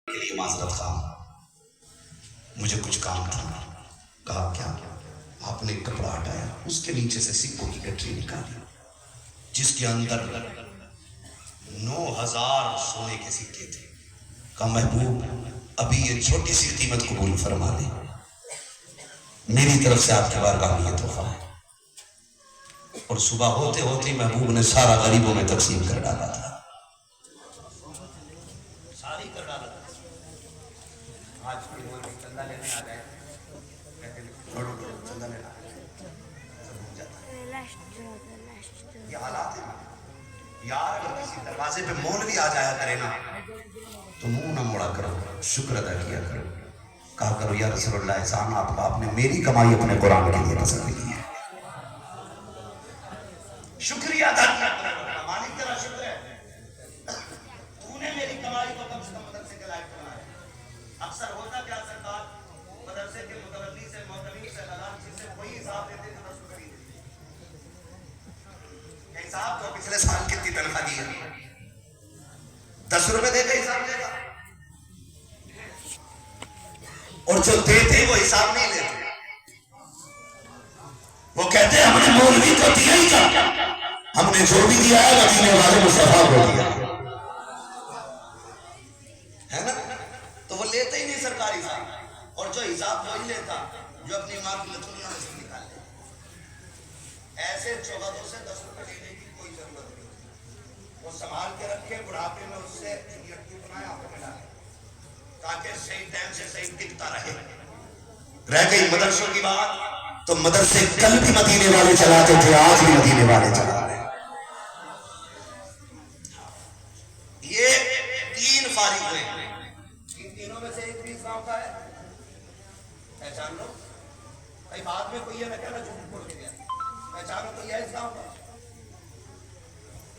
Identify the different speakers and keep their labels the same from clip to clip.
Speaker 1: کے لیے معذرت خواہ، مجھے کچھ کام تھا۔ کہا کیا؟ آپ نے ایک کپڑا ہٹایا، اس کے نیچے سے سکوں کی گٹری نکالی جس کے اندر 9000 سونے کے سکے تھے۔ کہا محبوب ابھی یہ چھوٹی سی قیمت قبول فرما دیں، میری طرف سے آپ کے بارگاہ میں یہ تحفہ ہے۔ اور صبح ہوتے ہوتے محبوب نے سارا غریبوں میں تقسیم کر ڈالا تھا، ساری کر ڈالا تھا۔ آج کوئی وہ چندہ لینے آ جائے، چندہ لینا یہ حالات ہیں یار۔ اگر کسی دروازے پہ مولوی آ جایا کرے نا تو منہ نہ موڑا کرو، شکر ادا کیا کرو، کہا کرو یا رسول اللہ احسان آپ کا، آپ نے میری کمائی اپنے قرآن کے لیے پسند کی ہے، شکریہ ادا کیا کرو، مالک تیرا شکر ہے، تو نے میری کمائی کو کم سے کم مدرسے کے لائق بنایا۔ اکثر ہوتا کیا سرکار، مدرسے کے متولی سے معتمین سے حلال چیز سے وہی حساب دیتے جو رسول کریم حساب تو پچھلے سال کتنی تنخواہ دی ہے، 10 روپے دے کے حساب لے گا، اور جو دیتے وہ حساب نہیں لیتے، وہ کہتے ہیں ہم نے مولوی کو دیا ہی کیا، ہم نے جو بھی دیا ہے مدینے والے مصطفیٰ کو دیا ہے نا، تو وہ لیتے ہی نہیں سرکاری حساب، اور جو حساب وہی لیتا جو اپنی ماں کی لتھڑیوں میں سے نکال لے۔ ایسے چوبتوں سے 10 روپے لینے کی کوئی ضرورت نہیں، وہ سنبھال کے رکھے، بڑھاپے میں اس سے لٹو بنائے آنکھوں میں ڈالے تاکہ صحیح ٹائم سے صحیح ٹکتا رہے۔ رہ گئی مدرسوں کی بات، تو مدرسے کل بھی مدینے والے چلاتے تھے، آج بھی مدینے والے چلا رہے ہیں۔ یہ 3 فارغ ہوئے، ان تینوں میں سے ایک بھی اس گاؤں کا ہے، پہچان لو بھائی، بعد میں کوئی یہ نہ کہنا جھوٹ بول کے گیا، پہچانو تو یہ ہے اس گاؤں کا،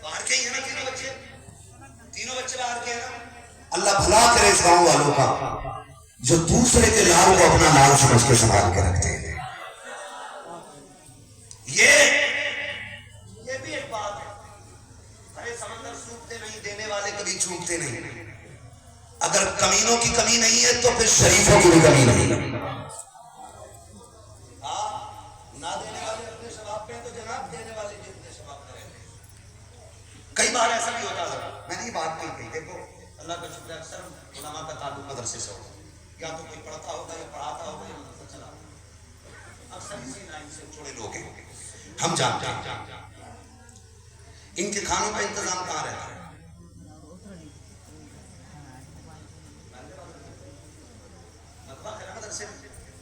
Speaker 1: باہر کے ہی ہے نا تینوں بچے باہر کے ہیں نا۔ اللہ بھلا کرے اس گاؤں والوں کا جو دوسرے کے لال کو اپنا لال سمجھ کے سنبھال کے رکھتے ہیں۔ یہ بھی ایک بات ہے، ارے سمندر سوکھتے نہیں، دینے والے کبھی چوکتے نہیں۔ اگر کمینوں کی کمی نہیں ہے تو پھر شریفوں کی بھی کمی نہیں ہے۔ نہ دینے والے اپنے شباب پہ تو جناب دینے والے بھی اپنے شباب پہ رہتے ہیں۔ کئی بار ایسا بھی ہوتا ہے، میں نے یہ بات نہیں کہی، دیکھو اللہ کا شکر ہے اکثر علماء کا تعلق مدرسے سے ہوگا، یا تو کوئی پڑھتا ہوگا یا پڑھاتا ہوگا یا مدرسہ چلا ہوگا، اکثر اسی لائن سے جڑے لوگ ہیں، ہم جانتے ہیں۔ ان کے کھانوں کا انتظام کہاں رہتا ہے؟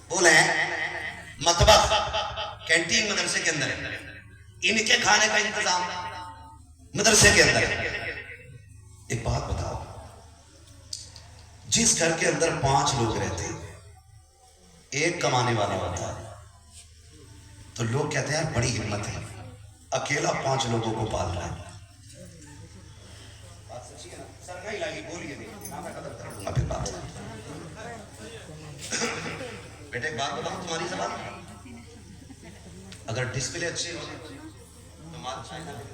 Speaker 1: بولے مطبخ کینٹین مدرسے کے اندر ہے، ان کے کھانے کا انتظام مدرسے کے اندر ہے۔ ایک بات بتاؤ، جس گھر کے اندر 5 لوگ رہتے ہیں، ایک کمانے والا ہوتا ہے، تو لوگ کہتے ہیں بڑی ہمت ہے، اکیلا 5 لوگوں کو پال رہا ہے۔ بات سچی ہے نا؟ سر نہیں لگی، بولیے نہیں، میں قدر کر لوں گا پھر بات۔ بیٹے ایک بات بتاؤں تمہاری زبان، اگر ڈسپلے اچھے ہو تو مال چائنا میں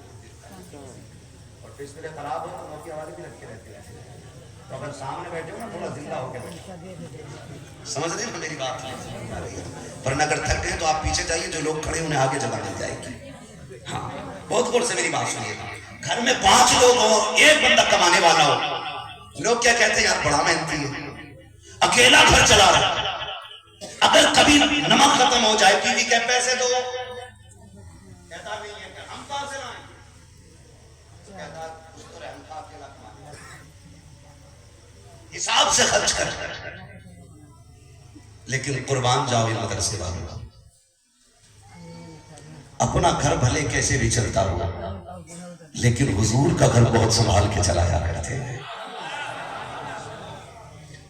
Speaker 1: اور ڈسپلے خراب ہو تو موتی والے بھی رکھے رہتے ہیں، تو اگر سامنے بیٹھے ہو نا تھوڑا زندہ ہو کے بیٹھے، سمجھ رہے ہو میری بات؟ ورنہ اگر تھک گئے تو آپ پیچھے جائیے، جو لوگ کھڑے انہیں آگے جگہ مل جائے گی۔ ہاں بہت غور سے میری بات سنیے، گھر میں 5 لوگ ہو، ایک بندہ کمانے والا ہو، لوگ کیا کہتے ہیں یار بڑا محنتی ہے، اکیلا گھر چلا رہا ہے، اگر کبھی نمک ختم ہو جائے بیوی کے پیسے دو، کہتا نہیں ہے کہ ہم کہاں سے لائیں، کہتا اس کو رحم کا اکیلا کمانے، حساب سے خرچ کر۔ لیکن قربان جاؤ یہ مدرسے والوں، اپنا گھر بھلے کیسے بھی چلتا ہو، لیکن حضور کا گھر بہت سنبھال کے چلایا کرتے ہیں،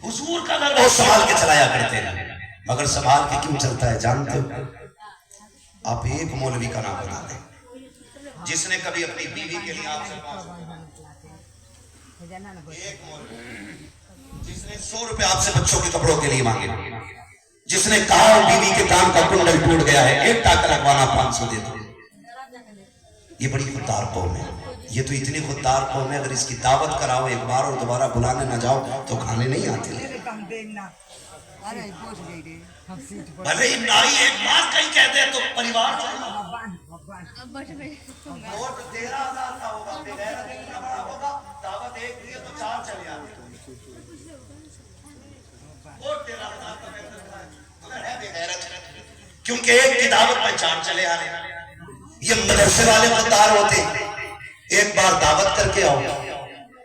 Speaker 1: حضور کا گھر بہت سنبھال کے چلایا کرتے ہیں۔ مگر سنبھال کے کیوں چلتا ہے جانتے ہو؟ آپ ایک مولوی کا نام بتا دیں جس نے کبھی اپنی بیوی کے لیے آپ سے 5 روپے مانگے، ایک مولوی جس نے 100 روپے آپ سے بچوں کے کپڑوں کے لیے مانگے، جس نے کہا بیوی کے کام کا کنڈل ٹوٹ گیا ہے، ایک ٹاکا لگوانا 500 دے دو۔ یہ بڑی خوددار قوم ہے، یہ تو اتنی خوددار قوم ہے، اگر اس کی دعوت کراؤ ایک بار اور دوبارہ بلانے نہ جاؤ تو کھانے نہیں آتے. بھلے ہی نائی ایک بار کہیں کہہ دے تو پریوار ووٹ 13,000 کا ہوگا، بغیر اتنا بڑا ہوگا، دعوت ایک دیے تو 4 چلے آتے. ووٹ 13,000 کا مگر ہے بغیرت، کیونکہ ایک کی دعوت پہ 4 چلے آ رہے ہیں. یہ مدرسے والے خوددار ہوتے، ایک بار دعوت کر کے آؤ،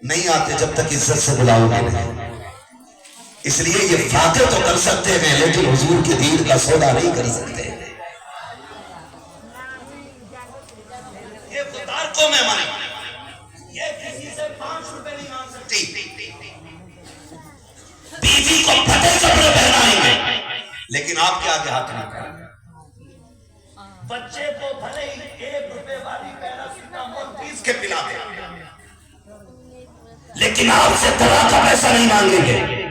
Speaker 1: نہیں آتے جب تک عزت سے بلاؤ گے نہیں. اس لیے یہ فاتح تو کر سکتے ہیں لیکن حضور کے دین کا سودا نہیں کر سکتے. یہ خوددار قوم ہے ہماری، یہ کسی سے 5 روپے نہیں مانگ سکتی. بیوی کو پھٹے کپڑے پہنائیں گے لیکن آپ کے آگے ہاتھ نہ کریں. بچے کو بھلے ہی 1 روپے والی پیراسیٹامول پیس کے پلا دیں لیکن آپ سے دوا کا پیسہ نہیں مانگیں گے.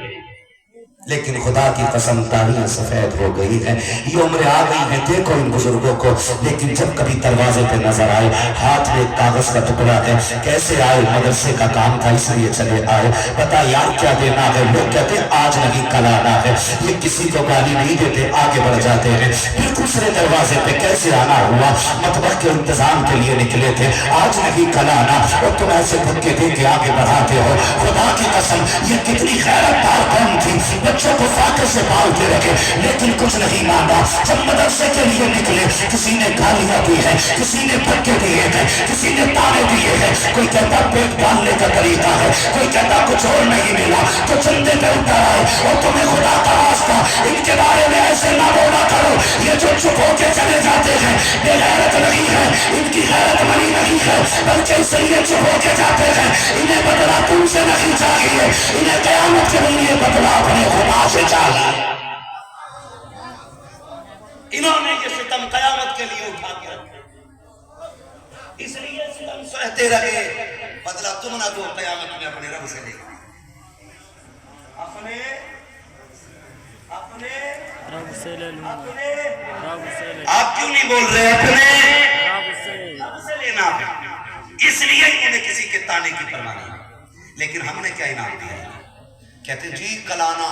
Speaker 1: لیکن خدا کی قسم داڑیاں سفید ہو گئی ہیں، یہ عمریں آ گئی ہیں، دیکھو ان بزرگوں کو. لیکن جب کبھی دروازے پہ نظر آئے ہاتھ میں کاغذ کا ٹکڑا ہے، کیسے آئے؟ مدرسے کا کام تھا اس لیے چلے آئے. بتا یار کیا دینا ہے؟ لوگ کہتے ہیں آج نہیں کل آنا ہے. یہ کسی کو گالی نہیں دیتے، آگے بڑھ جاتے ہیں. پھر دوسرے دروازے پہ کیسے آنا ہوا؟ مطبخ کے انتظام کے لیے نکلے تھے، آج نہیں کل آنا، اور تم ایسے دھکے دے کے آگے بڑھاتے ہو. خدا کی قسم یہ کتنی غیرت دار قوم تھی، بچوں کو فاتح سے پالتے رکھے لیکن کچھ نہیں مانگا. جب مدرسے کے لیے نکلے کسی نے گالیاں دی ہیں، کسی نے دھکے دیے ہیں، کسی نے تانے دیے ہیں. کوئی کہتا پیٹ پالنے کا طریقہ ہے، کوئی کہتا کچھ اور نہیں ملا تو چندے پہ اتر آئے. اور تمہیں خدا کا واسطہ ان کے بارے میں ایسے نہ بولا کرو. یہ جو چپ ہو کے چلے جاتے ہیں بے غیرت نہیں ہے، ان کی غیرت منی نہیں ہے، بلکہ اس لیے چپ ہو کے جاتے ہیں انہیں بدلہ تم سے نہیں چاہیے، انہیں قیامت کے لیے بدلہ اپنے خدا سے چاہیے. انہوں نے یہ ستم قیامت کے لیے اٹھا کے رکھا، اس لیے ستم سہتے رہے. بدلہ تم نہ دو، قیامت میں اپنے رب سے لے اپنے رب سے لے لوں. آپ کیوں نہیں بول رہے؟ اپنے رب سے لینا. اس لیے انہیں کسی کے تانے کی پرواہ نہیں. لیکن ہم نے کیا انعام دیا؟ کہتے جی کل آنا،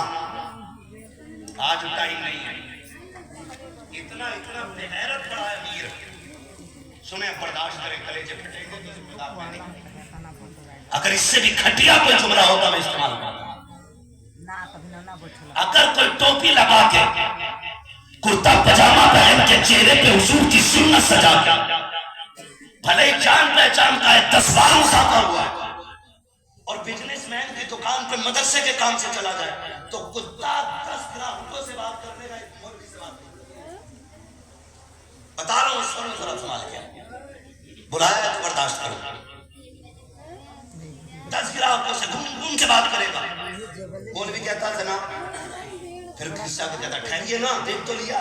Speaker 1: آج ٹائم نہیں ہے. اتنا بے غیرت بڑا ہے امیر، سنیں برداشت کریں، کلیجے پھٹیں گے تو ذمہ دار میں نہیں. اگر اس سے بھی گھٹیا کوئی جملہ ہوگا میں استعمال کروں. اگر کوئی ٹوپی لگا کے کرتا پجامہ پہن کے چہرے پہ حضور کی سنت سجا کے بھلے جان پہچان کا ہے 10 بار مسافہ ہوا اور بزنس مین کی دکان پہ مدرسے کے کام سے چلا جائے تو کتا 10 گراہکوں سے بات کرنے کا ایک مولوی سے بات کرنے. بتا رہا ہوں اس پر ذرا سوال کیا بلایا تو برداشت کرو. 10 گراہکوں سے گھوم کے بات کرے گا. مولوی کہتا جناب، پھر قصہ کو کہتا ٹھہریے نا دیکھ تو لیا،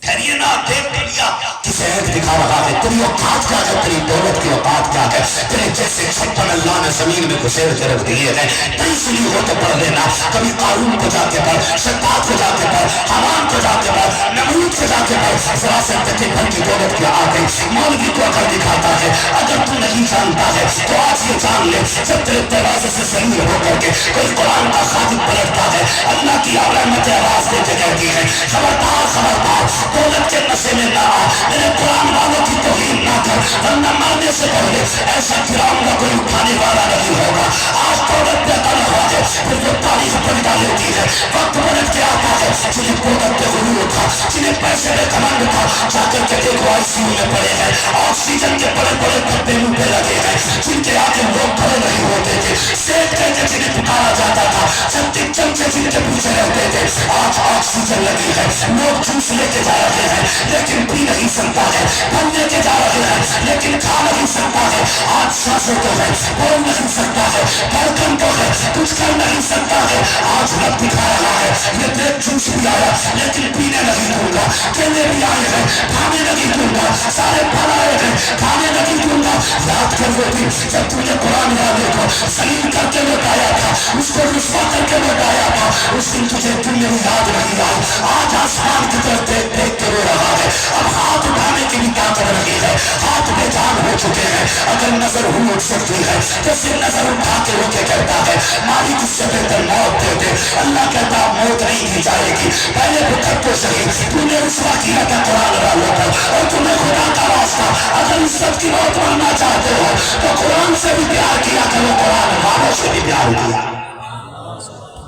Speaker 1: ٹھہریے نا دیکھ تو لیا. کسے ایک دکھا رہا ہے تیری اوقات کیا ہے، تیری دولت کی اوقات کیا ہے. تیرے جیسے 56 اللہ نے زمین میں گھسیڑ کے رکھ دیے ہیں. نہیں سنی ہو تو پڑھ لینا. کبھی قارون کو جا کے پڑھ، شداد کو جا کے پڑھ، حمان کو جا کے پڑھ، نمرود کو جا کے پڑھ. ذرا سے تکے بھر کی دولت کیا آ گئی. مولوی کو اگر دکھاتا ہے، اگر تو نہیں جانتا ہے تو آج یہ جان لے. جب تیرے دروازے سے صحیح ہو کر کے کوئی قرآن کا خادم پلٹتا ہے، اللہ کی رحمت آواز دے کے کہتی ہے خبردار خبردار دولت کے نشے میں نہ آ، میرے قرآن والوں کی توہین نہ کر، ورنہ مرنے سے پہلے ایسا گراؤں گا کوئی اٹھانے والا نہیں ہوگا. آج دولت پہ قلم ہو جائے پھر وہ تاریخ پلٹا لیتی ہے. وقت پلٹ کے آتا ہے جنہیں دولت پہ غرور تھا، جنہیں پیسے میں کمانڈ تھا، جا کر کے دیکھو آئی سی یو میں پڑے ہیں، آکسیجن کے بڑے بڑے ڈبے منہ پہ لگے ہیں، جن کے آگے لوگ کھڑے نہیں ہوتے تھے. سیٹ کر کے جنہیں پکارا جاتا تھا، چمچے جن کے پیچھے رہتے تھے. آج آکسیجن لگی ہے، لوگ جوس لے کے جا رہے ہیں لیکن پی نہیں سکتا ہے، پھل لے کے جا رہے ہیں لیکن کھا نہیں سکتا ہے. آج سانسیں تو ہے، بول نہیں سکتا ہے، دھڑکن تو ہے، کچھ کر نہیں سکتا ہے. آج رب دکھا رہا ہے یہ دیکھ جوس بھی آیا لیکن پینے نہیں دوں گا، کیلے بھی آئے ہیں کھانے نہیں دوں گا، سارے پھل آئے ہیں کھانے نہیں دوں گا. یاد کر وہ دن جب تم نے قرآن والے کو ذلیل کر کے لوٹایا تھا، اس کو رسوا کر کے لوٹایا تھا.
Speaker 2: اس دن تجھے دنیا یاد نہیں آئی. آج آسمان کی طرف دیکھ دیکھ کے رو رہا ہے. اب ہاتھ اٹھانے کی بھی طاقت رہی ہے, ہاتھ بے جان ہو چکے ہیں. اگر نظر ہو اٹھ سکتی ہے تو پھر نظر اٹھا کے رو کے کہتا ہے مالک اس سے بہتر موت دے دے. اللہ کہتا موت نہیں دی جائے گی, پہلے بکر کو صحیح تو نے رسوا کیا تھا قرآن والوں کو, اور تمہیں خدا کا واسطہ اگر اس سب کی موت مرنا چاہتے ہو تو قرآن سے بھی پیار کیا کرو, قرآن والوں سے بھی پیار کیا.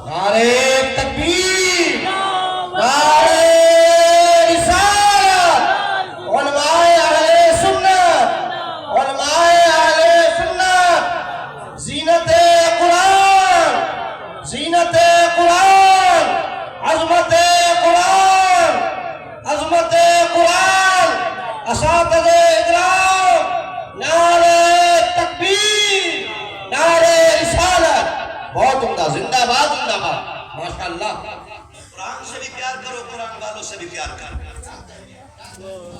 Speaker 3: نعرے تکبیر, نعرے رسالت, علماء اہل سنت, علماء اہل سنت, زینت قرآن, زینت قرآن, عظمت قرآن, عظمت قرآن, اساتذہ اکرام, نعرے تکبیر, نعرے رسالت. بہت عمدہ, زندہ باد, زندہ باد, ماشاءاللہ.
Speaker 1: قرآن سے بھی پیار کرو, قرآن والوں سے بھی پیار کرو.